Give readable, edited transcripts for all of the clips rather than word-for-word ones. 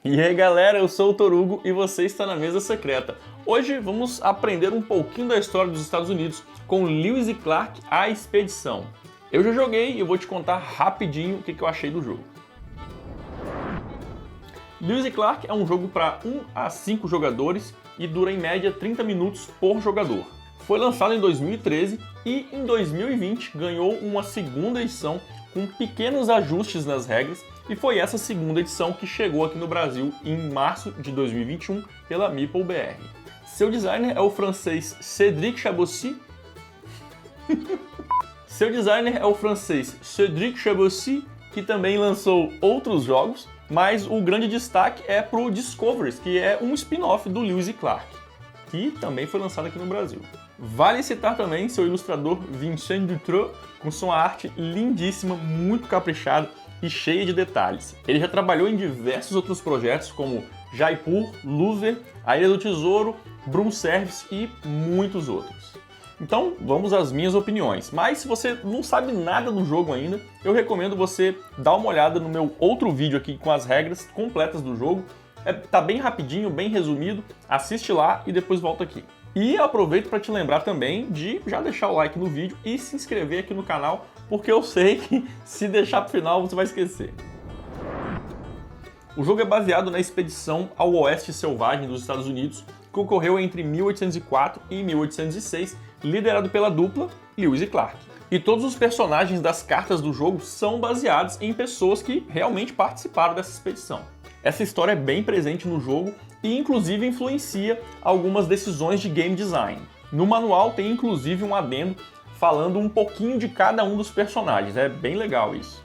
E aí galera, eu sou o Torugo e você está na Mesa Secreta. Hoje vamos aprender um pouquinho da história dos Estados Unidos com Lewis e Clark, A Expedição. Eu já joguei e eu vou te contar rapidinho o que eu achei do jogo. Lewis e Clark é um jogo para 1 a 5 jogadores e dura em média 30 minutos por jogador. Foi lançado em 2013 e em 2020 ganhou uma segunda edição com pequenos ajustes nas regras, e foi essa segunda edição que chegou aqui no Brasil em março de 2021 pela Meeple BR. Seu designer é o francês Cédric Chaboissy. Que também lançou outros jogos, mas o grande destaque é para o Discoveries, que é um spin-off do Lewis e Clark, que também foi lançado aqui no Brasil. Vale citar também seu ilustrador Vincent Dutroux, com sua arte lindíssima, muito caprichada e cheia de detalhes. Ele já trabalhou em diversos outros projetos como Jaipur, Louvre, A Ilha do Tesouro, Broom Service e muitos outros. Então vamos às minhas opiniões, mas se você não sabe nada do jogo ainda, eu recomendo você dar uma olhada no meu outro vídeo aqui com as regras completas do jogo. Tá bem rapidinho, bem resumido, assiste lá e depois volta aqui. E aproveito para te lembrar também de já deixar o like no vídeo e se inscrever aqui no canal, porque eu sei que se deixar para o final você vai esquecer. O jogo é baseado na expedição ao Oeste Selvagem dos Estados Unidos, que ocorreu entre 1804 e 1806, liderado pela dupla Lewis e Clark. E todos os personagens das cartas do jogo são baseados em pessoas que realmente participaram dessa expedição. Essa história é bem presente no jogo e inclusive influencia algumas decisões de game design. No manual tem inclusive um adendo falando um pouquinho de cada um dos personagens, é bem legal isso.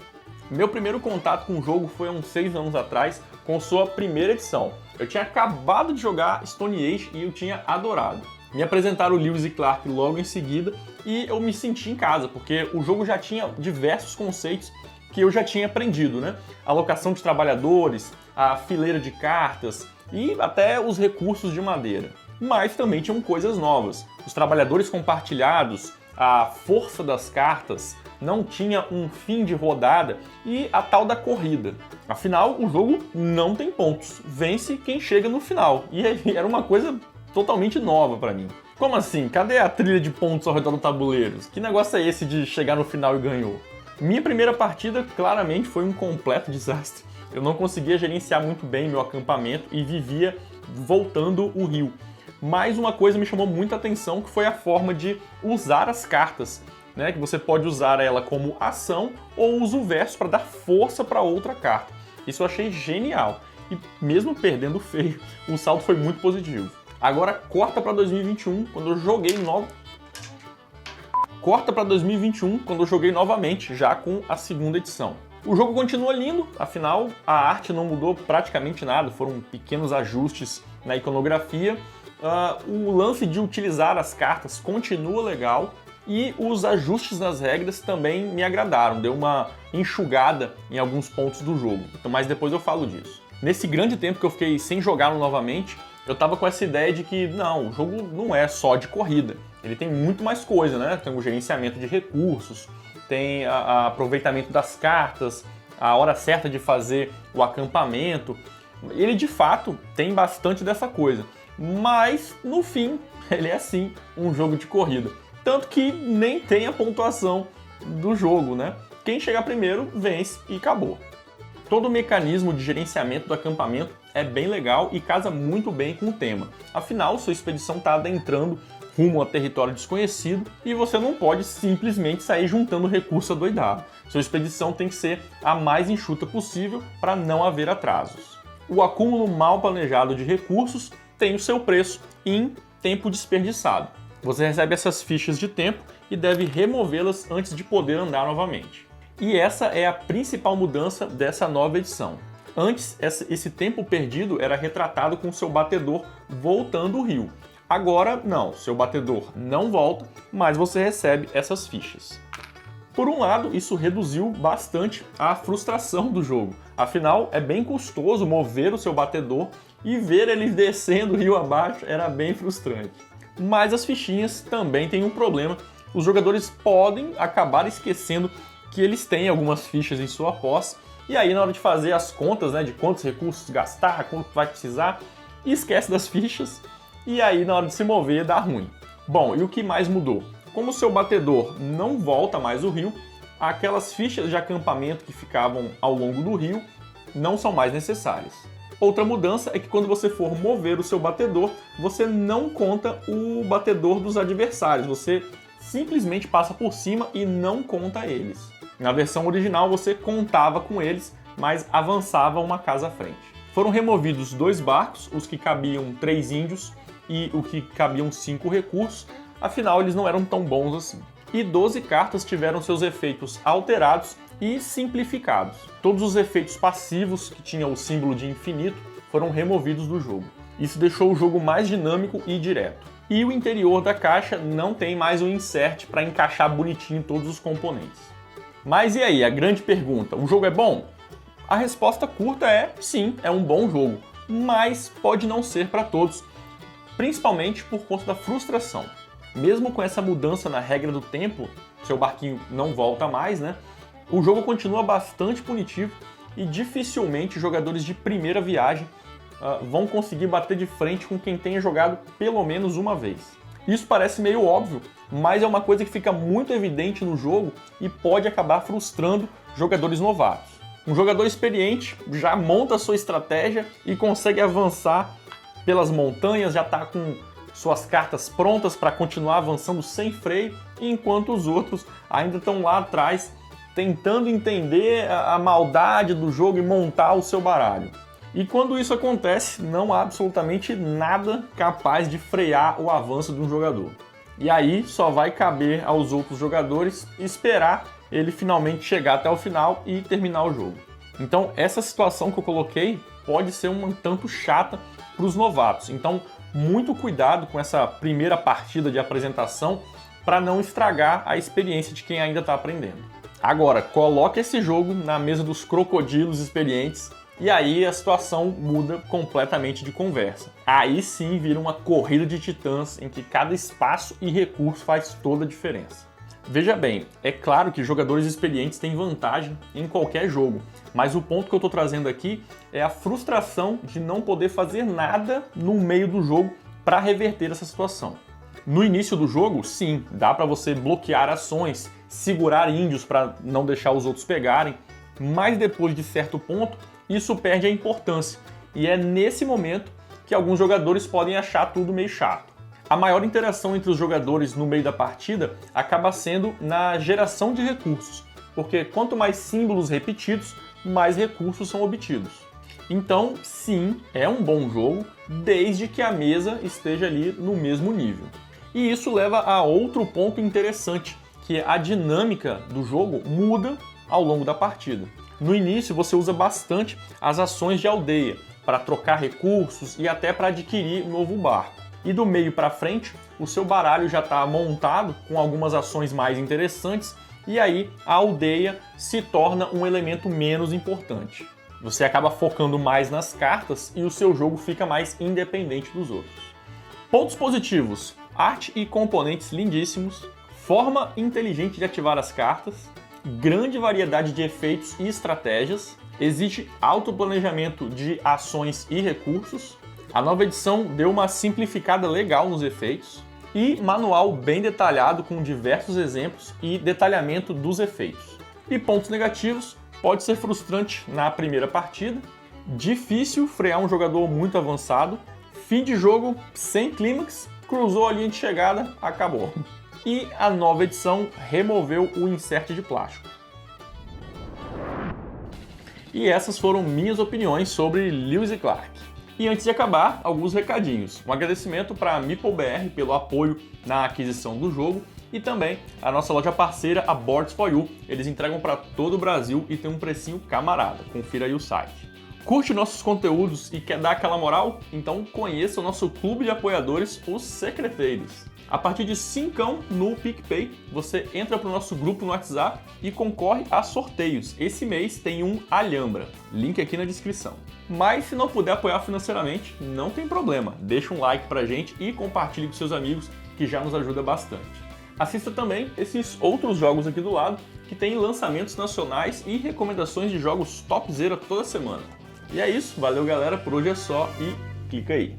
Meu primeiro contato com o jogo foi há uns 6 anos atrás, com sua primeira edição. Eu tinha acabado de jogar Stone Age e eu tinha adorado. Me apresentaram o Lewis e Clark logo em seguida e eu me senti em casa, porque o jogo já tinha diversos conceitos que eu já tinha aprendido, né? Alocação de trabalhadores, a fileira de cartas e até os recursos de madeira. Mas também tinham coisas novas. Os trabalhadores compartilhados, a força das cartas, não tinha um fim de rodada e a tal da corrida. Afinal, o jogo não tem pontos. Vence quem chega no final. E era uma coisa totalmente nova para mim. Como assim? Cadê a trilha de pontos ao redor do tabuleiro? Que negócio é esse de chegar no final e ganhou? Minha primeira partida claramente foi um completo desastre. Eu não conseguia gerenciar muito bem meu acampamento e vivia voltando o rio. Mas uma coisa me chamou muita atenção, que foi a forma de usar as cartas, né? Que você pode usar ela como ação ou usa o verso para dar força para outra carta. Isso eu achei genial. E mesmo perdendo feio, o saldo foi muito positivo. Agora corta para 2021, quando eu joguei novamente, já com a segunda edição. O jogo continua lindo, afinal a arte não mudou praticamente nada, foram pequenos ajustes na iconografia. O lance de utilizar as cartas continua legal e os ajustes nas regras também me agradaram, deu uma enxugada em alguns pontos do jogo, mas depois eu falo disso. Nesse grande tempo que eu fiquei sem jogá-lo novamente, eu tava com essa ideia de que não, o jogo não é só de corrida, ele tem muito mais coisa, né? Tem o gerenciamento de recursos, tem o aproveitamento das cartas, a hora certa de fazer o acampamento. Ele de fato tem bastante dessa coisa, mas no fim ele é sim um jogo de corrida. Tanto que nem tem a pontuação do jogo, né? Quem chegar primeiro vence e acabou. Todo o mecanismo de gerenciamento do acampamento é bem legal e casa muito bem com o tema. Afinal, sua expedição está adentrando rumo a território desconhecido e você não pode simplesmente sair juntando recurso adoidado. Sua expedição tem que ser a mais enxuta possível para não haver atrasos. O acúmulo mal planejado de recursos tem o seu preço em tempo desperdiçado. Você recebe essas fichas de tempo e deve removê-las antes de poder andar novamente. E essa é a principal mudança dessa nova edição. Antes, esse tempo perdido era retratado com seu batedor voltando o rio. Agora, não, seu batedor não volta, mas você recebe essas fichas. Por um lado, isso reduziu bastante a frustração do jogo. Afinal, é bem custoso mover o seu batedor e ver ele descendo rio abaixo era bem frustrante. Mas as fichinhas também têm um problema. Os jogadores podem acabar esquecendo que eles têm algumas fichas em sua posse E aí, na hora de fazer as contas, né, de quantos recursos gastar, quanto vai precisar, esquece das fichas e aí, na hora de se mover, dá ruim. Bom, e o que mais mudou? Como o seu batedor não volta mais o rio, aquelas fichas de acampamento que ficavam ao longo do rio não são mais necessárias. Outra mudança é que quando você for mover o seu batedor, você não conta o batedor dos adversários, você simplesmente passa por cima e não conta eles. Na versão original você contava com eles, mas avançava uma casa à frente. Foram removidos 2 barcos, os que cabiam 3 índios e o que cabiam 5 recursos, afinal eles não eram tão bons assim. E 12 cartas tiveram seus efeitos alterados e simplificados. Todos os efeitos passivos que tinham o símbolo de infinito foram removidos do jogo. Isso deixou o jogo mais dinâmico e direto. E o interior da caixa não tem mais o insert para encaixar bonitinho todos os componentes. Mas e aí, a grande pergunta, o jogo é bom? A resposta curta é sim, é um bom jogo, mas pode não ser para todos, principalmente por conta da frustração. Mesmo com essa mudança na regra do tempo, seu barquinho não volta mais, né? O jogo continua bastante punitivo e dificilmente jogadores de primeira viagem vão conseguir bater de frente com quem tenha jogado pelo menos uma vez. Isso parece meio óbvio, mas é uma coisa que fica muito evidente no jogo e pode acabar frustrando jogadores novatos. Um jogador experiente já monta a sua estratégia e consegue avançar pelas montanhas, já está com suas cartas prontas para continuar avançando sem freio, enquanto os outros ainda estão lá atrás tentando entender a maldade do jogo e montar o seu baralho. E quando isso acontece, não há absolutamente nada capaz de frear o avanço de um jogador. E aí só vai caber aos outros jogadores esperar ele finalmente chegar até o final e terminar o jogo. Então essa situação que eu coloquei pode ser um tanto chata para os novatos. Então muito cuidado com essa primeira partida de apresentação para não estragar a experiência de quem ainda está aprendendo. Agora, coloque esse jogo na mesa dos crocodilos experientes e aí a situação muda completamente de conversa. Aí sim vira uma corrida de titãs em que cada espaço e recurso faz toda a diferença. Veja bem, é claro que jogadores experientes têm vantagem em qualquer jogo, mas o ponto que eu estou trazendo aqui é a frustração de não poder fazer nada no meio do jogo para reverter essa situação. No início do jogo, sim, dá para você bloquear ações, segurar índios para não deixar os outros pegarem, mas depois de certo ponto, isso perde a importância, e é nesse momento que alguns jogadores podem achar tudo meio chato. A maior interação entre os jogadores no meio da partida acaba sendo na geração de recursos, porque quanto mais símbolos repetidos, mais recursos são obtidos. Então, sim, é um bom jogo, desde que a mesa esteja ali no mesmo nível. E isso leva a outro ponto interessante, que a dinâmica do jogo muda ao longo da partida. No início você usa bastante as ações de aldeia para trocar recursos e até para adquirir um novo barco. E do meio para frente, o seu baralho já está montado com algumas ações mais interessantes e aí a aldeia se torna um elemento menos importante. Você acaba focando mais nas cartas e o seu jogo fica mais independente dos outros. Pontos positivos: arte e componentes lindíssimos, forma inteligente de ativar as cartas, grande variedade de efeitos e estratégias, existe autoplanejamento de ações e recursos, a nova edição deu uma simplificada legal nos efeitos e manual bem detalhado com diversos exemplos e detalhamento dos efeitos. E pontos negativos: pode ser frustrante na primeira partida, difícil frear um jogador muito avançado, fim de jogo sem clímax, cruzou a linha de chegada, acabou. E a nova edição removeu o insert de plástico. E essas foram minhas opiniões sobre Lewis e Clark. E antes de acabar, alguns recadinhos. Um agradecimento para a MeepleBR pelo apoio na aquisição do jogo e também a nossa loja parceira, a Boards For You. Eles entregam para todo o Brasil e tem um precinho camarada. Confira aí o site. Curte nossos conteúdos e quer dar aquela moral? Então conheça o nosso clube de apoiadores, os Secreteiros. A partir de 5 no PicPay, você entra para o nosso grupo no WhatsApp e concorre a sorteios. Esse mês tem um Alhambra, link aqui na descrição. Mas se não puder apoiar financeiramente, não tem problema. Deixa um like pra gente e compartilhe com seus amigos, que já nos ajuda bastante. Assista também esses outros jogos aqui do lado, que tem lançamentos nacionais e recomendações de jogos topzera toda semana. E é isso, valeu galera, por hoje é só e clica aí.